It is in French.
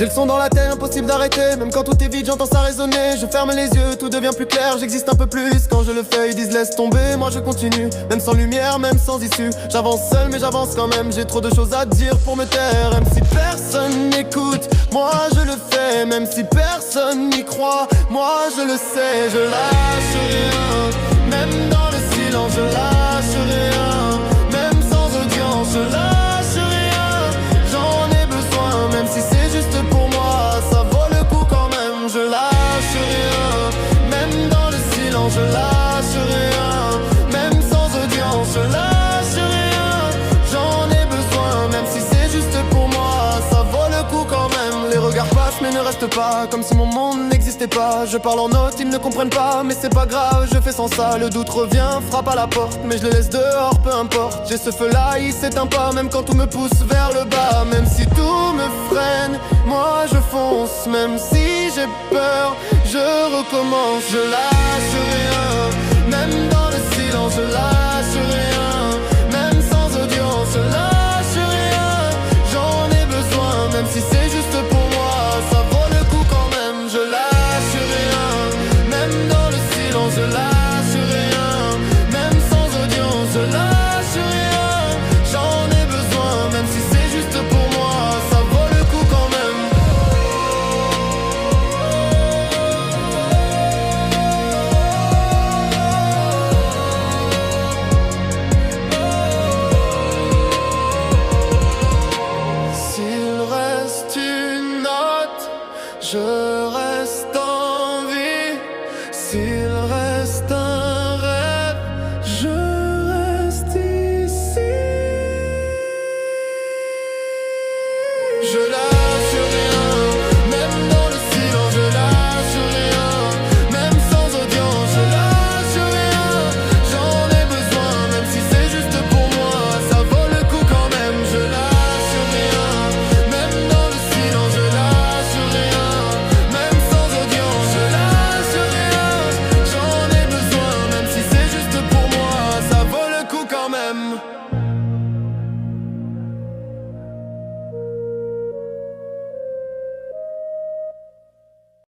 J'ai le son dans la tête, impossible d'arrêter. Même quand tout est vide, j'entends ça résonner. Je ferme les yeux, tout devient plus clair. J'existe un peu plus quand je le fais. Ils disent laisse tomber, moi je continue. Même sans lumière, même sans issue. J'avance seul mais j'avance quand même. J'ai trop de choses à dire pour me taire. Même si personne n'écoute, moi je le fais. Même si personne n'y croit, moi je le sais. Je lâche rien, même dans le silence. Je lâche rien, même sans audience. Je lâche rien, j'en ai besoin. Même si c'est juste pour moi, ça vaut le coup quand même. Je lâche rien, même dans le silence. Je lâche rien, même sans audience. Je lâche rien, j'en ai besoin. Même si c'est juste pour moi, ça vaut le coup quand même. Les regards passent mais ne restent pas, comme si mon monde n'existait pas. Je parle en notes, ils ne comprennent pas, mais c'est pas grave, je fais sans ça. Le doute revient, frappe à la porte, mais je le laisse dehors, peu importe. J'ai ce feu là, il s'éteint pas, même quand tout me pousse vers le bas. Même si tout me freine, moi je fonce. Même si j'ai peur, je recommence. Je lâche